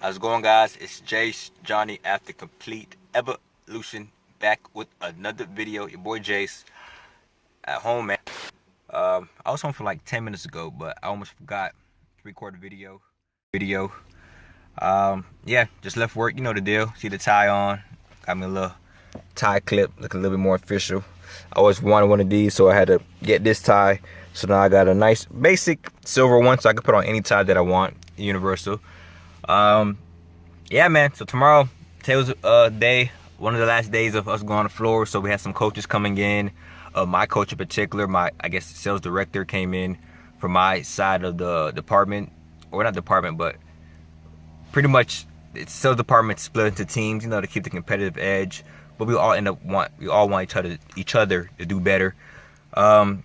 How's it going, guys? It's Jace, Johnny after complete evolution, back with another video. Your boy Jace at home, man. I was home for like 10 minutes ago, but I almost forgot to record a video. Yeah, just left work. You know the deal. See the tie on. Got me a little tie clip, looking a little bit more official. I always wanted one of these, so I had to get this tie. So now I got a nice basic silver one, so I can put on any tie that I want, universal. Yeah, man. So tomorrow, today was day, one of the last days of us going on the floor. So we had some coaches coming in. My coach in particular, I guess sales director came in from my side of the department, or not department, but pretty much it's sales department split into teams, you know, to keep the competitive edge. But we all want each other to do better. So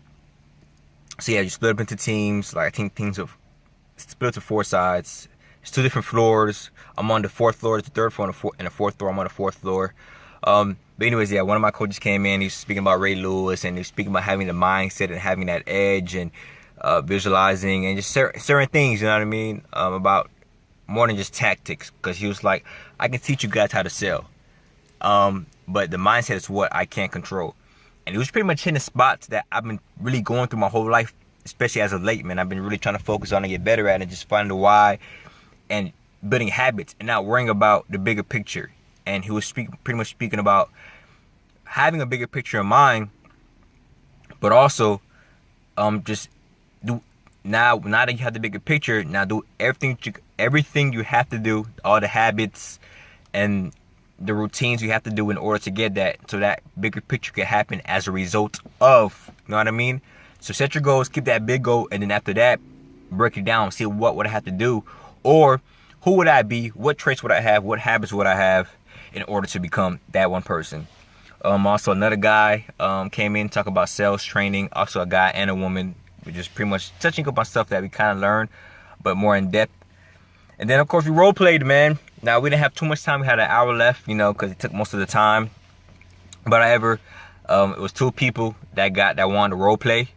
yeah, you split up into teams. Like I think teams of split to 4 sides. It's 2 different floors. I'm on the 4th floor. It's the 3rd floor and the 4th floor. I'm on the 4th floor. But anyways, yeah, one of my coaches came in. He's speaking about Ray Lewis, and he's speaking about having the mindset and having that edge and visualizing and just certain things. You know what I mean? About more than just tactics. Because he was like, I can teach you guys how to sell, but the mindset is what I can't control. And it was pretty much hitting the spots that I've been really going through my whole life, especially as of late, man. I've been really trying to focus on and get better at it, and just finding the why and building habits and not worrying about the bigger picture. And he was pretty much speaking about having a bigger picture in mind, but also just do now that you have the bigger picture, now do everything you have to do, all the habits and the routines you have to do in order to get that, so that bigger picture can happen as a result of, you know what I mean? So set your goals, keep that big goal, and then after that, break it down, see what would I have to do, or who would I be, what traits would I have, what habits would I have in order to become that one person. Also another guy came in, talk about sales training, also a guy and a woman, which is pretty much touching up on stuff that we kind of learned, but more in depth. And then of course we role played, man. Now we didn't have too much time, we had an hour left, you know, because it took most of the time. But however, it was 2 people that wanted to role play.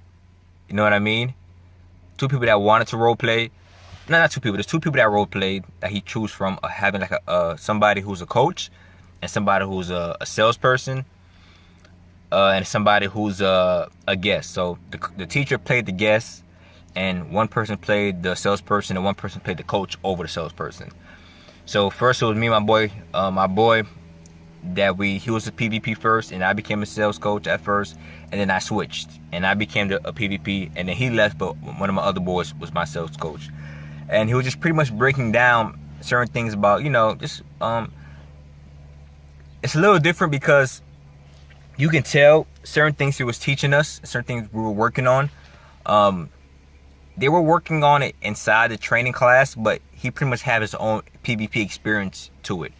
You know what I mean? 2 people that wanted to role play. No, not 2 people. There's 2 people that role played that he chose from, having like somebody who's a coach, and somebody who's a salesperson, and somebody who's a guest. So the teacher played the guest, and one person played the salesperson, and one person played the coach over the salesperson. So first it was me and my boy, he was a PvP first, and I became a sales coach at first, and then I switched, and I became a PvP, and then he left, but one of my other boys was my sales coach. And he was just pretty much breaking down certain things about, you know, just it's a little different because you can tell certain things he was teaching us, certain things we were working on. They were working on it inside the training class, but he pretty much had his own PvP experience to it.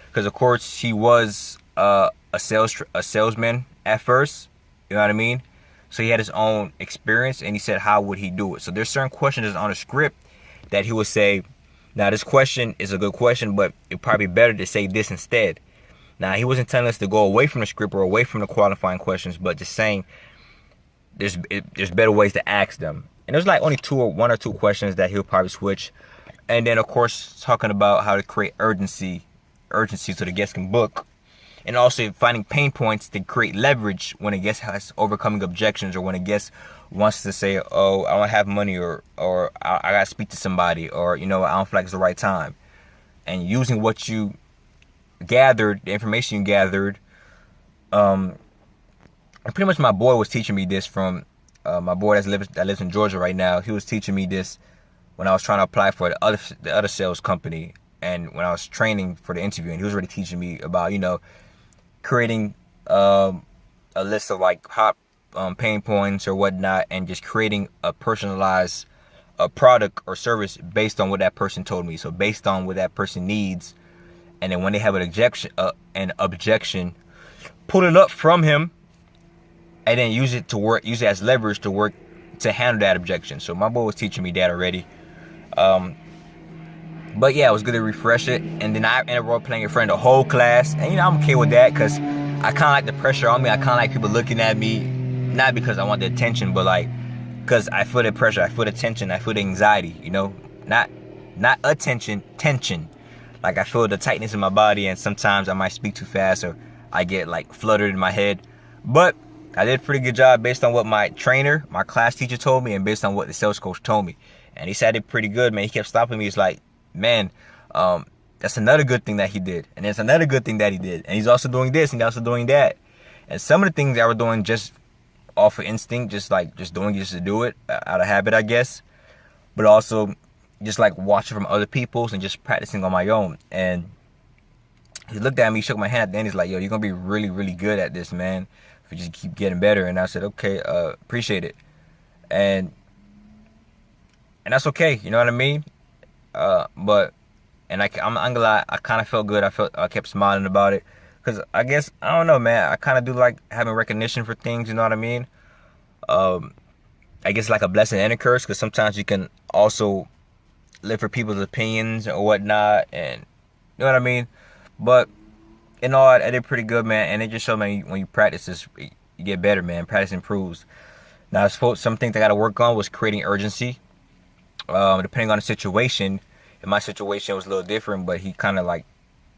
Because of course he was a salesman at first, you know what I mean? So he had his own experience, and he said how would he do it. So there's certain questions that's on the script that he would say, now this question is a good question, but it'd probably be better to say this instead. Now he wasn't telling us to go away from the script or away from the qualifying questions, but just saying there's better ways to ask them. And there's like only 1 or 2 questions that he'll probably switch. And then of course talking about how to create urgency so the guest can book, and also finding pain points to create leverage when a guest has overcoming objections, or when a guest wants to say, oh, I don't have money, or I gotta speak to somebody, or, you know, I don't feel like it's the right time. And using what you gathered, the information you gathered, and pretty much my boy was teaching me this from my boy that lives in Georgia right now. He was teaching me this when I was trying to apply for the other sales company, and when I was training for the interview, and he was already teaching me about, you know, creating a list of like hot pain points or whatnot, and just creating a personalized product or service based on what that person told me. So based on what that person needs, and then when they have an objection, pull it up from him, and then use it as leverage to work to handle that objection. So my boy was teaching me that already. But yeah, it was good to refresh it. And then I ended up role playing in front of the whole class. And, you know, I'm okay with that because I kind of like the pressure on me. I kind of like people looking at me, not because I want the attention, but like because I feel the pressure, I feel the tension, I feel the anxiety, you know, not attention, tension. Like I feel the tightness in my body, and sometimes I might speak too fast or I get like fluttered in my head. But I did a pretty good job based on what my trainer, my class teacher told me, and based on what the sales coach told me. And he said I did pretty good, man. He kept stopping me. He's like, man, that's another good thing that he did. And there's another good thing that he did. And he's also doing this and also doing that. And some of the things I was doing just off of instinct, just doing it just to do it, out of habit, I guess. But also just like watching from other people's and just practicing on my own. And he looked at me, shook my hand at the end. He's like, yo, you're going to be really, really good at this, man. If you just keep getting better. And I said, okay, appreciate it. And that's okay. You know what I mean? I'm glad. I kind of felt good. I kept smiling about it. Because I guess, I don't know, man. I kind of do like having recognition for things. You know what I mean? I guess like a blessing and a curse. Because sometimes you can also live for people's opinions or whatnot. And you know what I mean? But in all, I did pretty good, man. And it just showed me when you practice this, you get better, man. Practice improves. Now, some things I got to work on was creating urgency. Depending on the situation. In my situation, it was a little different, but he kind of like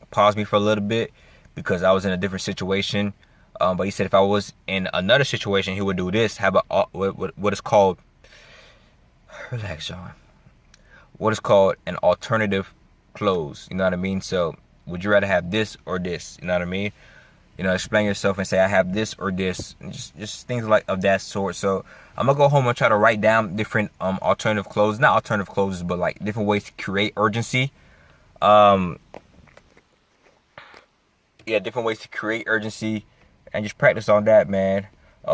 paused me for a little bit because I was in a different situation. But he said if I was in another situation, he would do this. How about what is called, relax, Sean. What is called an alternative close. You know what I mean? So would you rather have this or this? You know what I mean? You know, explain yourself and say I have this or this, and just things like of that sort. So I'm gonna go home and try to write down different alternative closes, not alternative closes, but like different ways to create urgency. Different ways to create urgency, and just practice on that, man.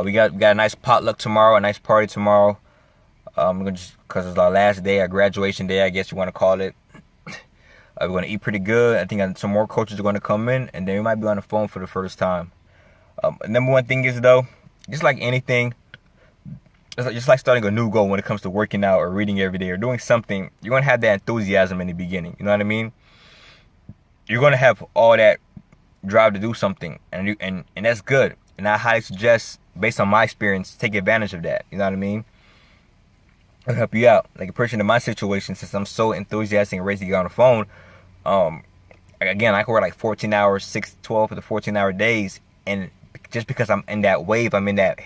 We got a nice potluck tomorrow, a nice party tomorrow. We're gonna just because it's our last day, our graduation day, I guess you want to call it. We're going to eat pretty good. I think some more coaches are going to come in, and then we might be on the phone for the first time. Number one thing is, though, just like anything, just like starting a new goal when it comes to working out or reading every day or doing something, you're going to have that enthusiasm in the beginning. You know what I mean? You're going to have all that drive to do something, and that's good. And I highly suggest, based on my experience, take advantage of that. You know what I mean? It'll help you out. Like a person in my situation, since I'm so enthusiastic and ready to get on the phone, again, I can work like 14 hours, 12 to 14-hour days, and just because I'm in that wave, I'm in that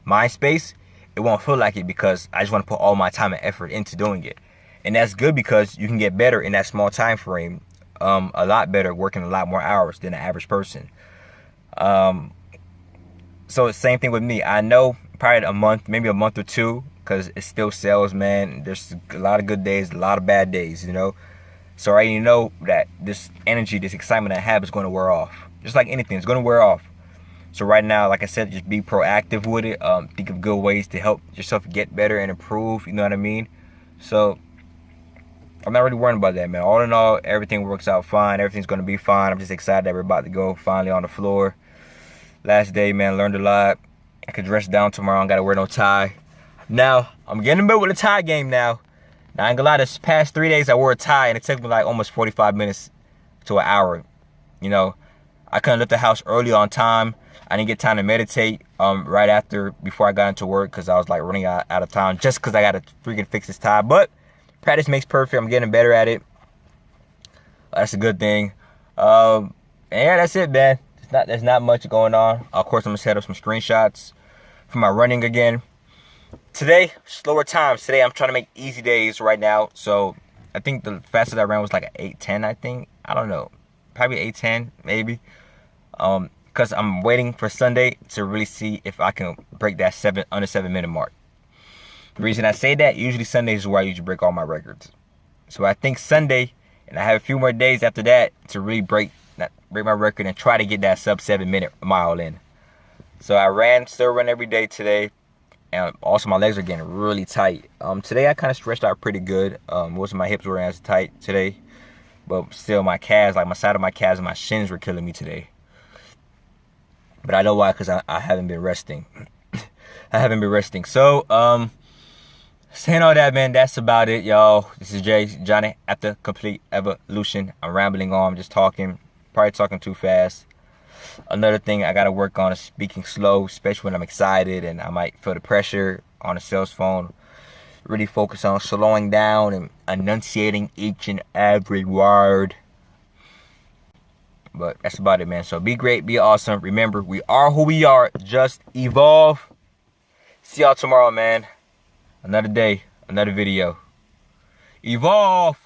mind space, it won't feel like it because I just want to put all my time and effort into doing it. And that's good because you can get better in that small time frame, a lot better, working a lot more hours than the average person. So the same thing with me. I know probably a month, maybe a month or two, because it's still sales, man. There's a lot of good days, a lot of bad days, you know. So I already know that this energy, this excitement I have is going to wear off. Just like anything, it's going to wear off. So right now, like I said, just be proactive with it. Think of good ways to help yourself get better and improve. You know what I mean? So I'm not really worried about that, man. All in all, everything works out fine. Everything's going to be fine. I'm just excited that we're about to go finally on the floor. Last day, man, learned a lot. I could dress down tomorrow. I don't got to wear no tie. Now, I'm getting in bed with a tie game now. Now, I ain't gonna lie, this past 3 days I wore a tie and it took me like almost 45 minutes to an hour. You know, I couldn't leave the house early on time. I didn't get time to meditate before I got into work because I was like running out of time just because I got to freaking fix this tie. But practice makes perfect. I'm getting better at it. That's a good thing. And yeah, that's it, man. There's not much going on. Of course, I'm gonna set up some screenshots for my running again. Today, slower times. Today, I'm trying to make easy days right now. So, I think the fastest I ran was like an 8:10, I think. I don't know. Probably 8:10, maybe. Because I'm waiting for Sunday to really see if I can break that under 7-minute mark. The reason I say that, usually Sundays is where I usually break all my records. So, I think Sunday, and I have a few more days after that to really break my record and try to get that sub 7-minute mile in. So, I still run every day today. And also my legs are getting really tight. Today I kind of stretched out pretty good. Most of my hips were as tight today. But still my calves, like my side of my calves and my shins were killing me today. But I know why, because I haven't been resting. I haven't been resting. So, saying all that, man, that's about it, y'all. This is Jace, Johnny at the Complete Evolution. I'm rambling on, I'm just talking. Probably talking too fast. Another thing I got to work on is speaking slow, especially when I'm excited and I might feel the pressure on the sales phone. Really focus on slowing down and enunciating each and every word. But that's about it, man. So be great, be awesome. Remember, we are who we are. Just evolve. See y'all tomorrow, man. Another day, another video. Evolve.